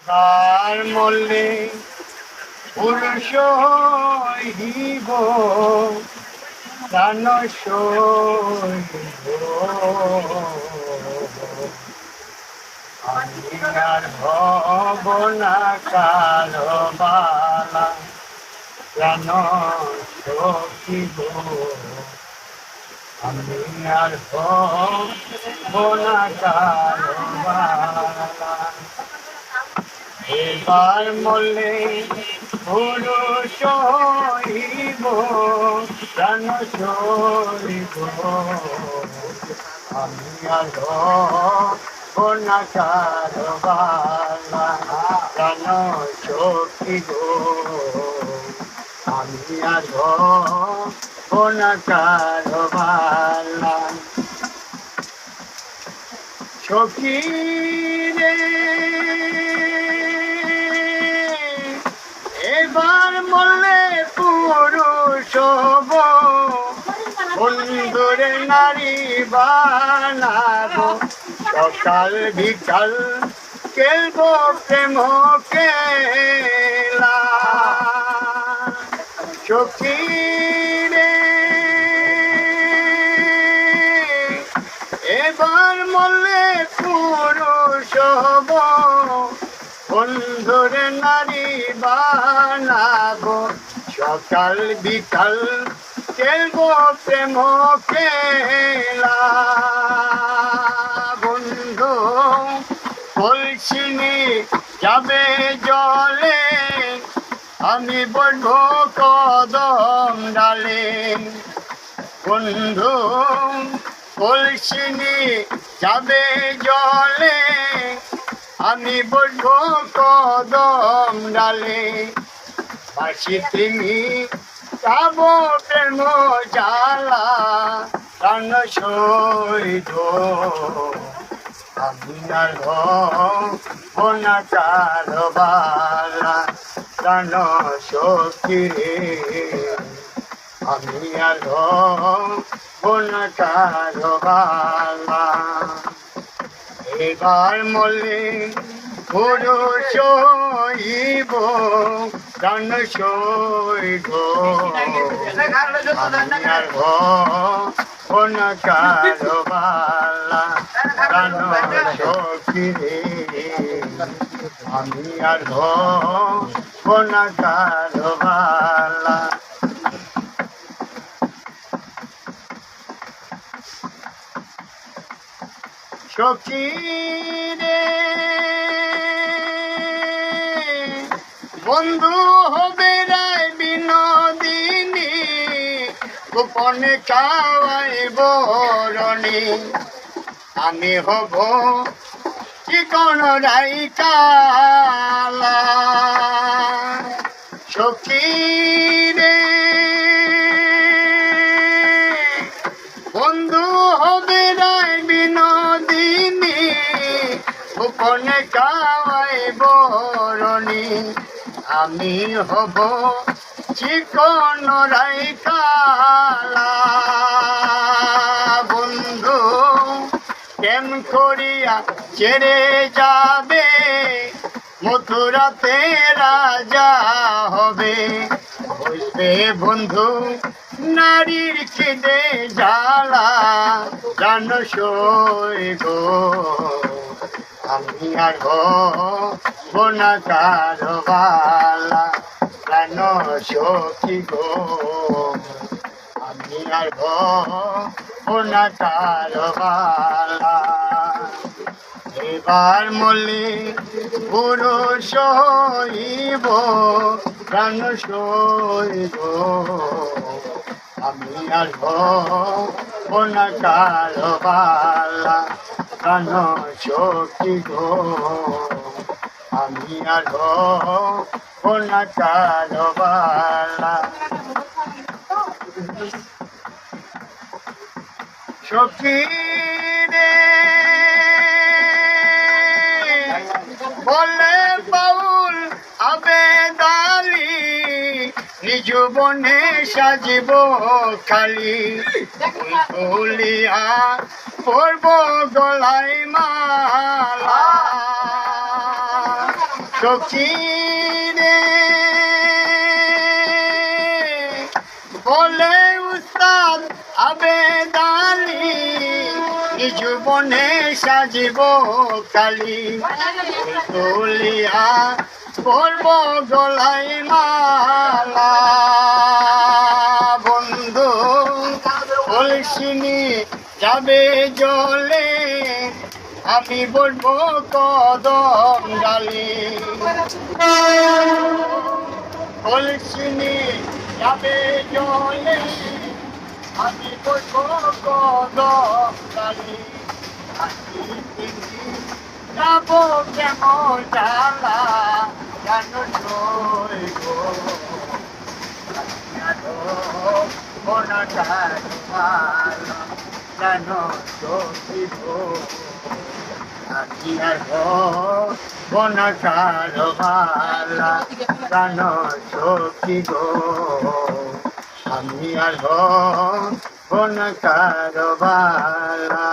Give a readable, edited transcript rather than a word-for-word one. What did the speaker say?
তার মল্লে পুরুষ হইব প্রাণ সইব আমি আর হব না কালো বালা প্রাণ সখিব আমি আর হব না কালো বালা এবার মলে পুরুষ হইব প্রাণ সইব আমি আর হব না কালো বালা প্রাণ সখিব আমি আর হব না কালো বালা সখী রে এবার মরলে পুরুষ হব বন্ধুরে নারী বানাবো সকাল বিকাল খেলবো প্রেম খেলা সখী রে এবার মরলে পুরুষ হব বন্ধুরে নারী বানাবো সকাল বিকাল খেলবো প্রেম খেলা বন্ধু কলসিনি যাবে জলে আমি বলবো কদম ডালে বন্ধু কলসিনি যাবে জলে আমি বলবো কদম ডালে বাসি তুমি যাব প্রেম জ্বালা প্রাণ সইব আমি আর হব না কালো বালা প্রাণ সখী রে আমি আর হব না কালো বালা এবার মলে পুরুষ হইব প্রাণ সইব আমি আর হব না কালো বালা প্রাণ সখী রে আমি আর হব না কালো বালা সখী রে বন্ধু হবে রায় বিনোদিনী গোপনে খাওয়াইব রণী আমি হব চিকন রাই কালা সখী রে বন্ধু হবে রায় বিনোদিনী গোপনে খাওয়াইব রণী আমি হব চিকন রাই কালা বন্ধু কেম করিয়া ছেড়ে যাবে মথুরাতে রাজা হবে বসবে বন্ধু নারীর খিদে জ্বালা প্রাণ সইব আমি আর হব না কালো বালা প্রাণ সখী গো আমি আর হব না কালো বালা এবার মলে পুরুষ হইব প্রাণ সইব আমি আর হব না কালো বালা প্রাণ সখী গো আমি আর হব না কালো বালা সখী রে বলে বাউল আবেদালি নিজ বনে সাজিব খালি বলিয়া পড়ব গলায় মালা সখী রে বলে উস্তাদ আবেদ আলী জীবনে সাজিব কালি তুলিয়া বলব গলাই মালা বন্ধু কলসিনি যাবে জলে আমি বলবো কদম ডালি কলসিনি যাবে জলে আমি বলবো কদম ডালি যাবো কেমন জ্বালা জানো গো জানো সখিব বনকার ভালা জানো সখী গো আমি আর বনকার ভালা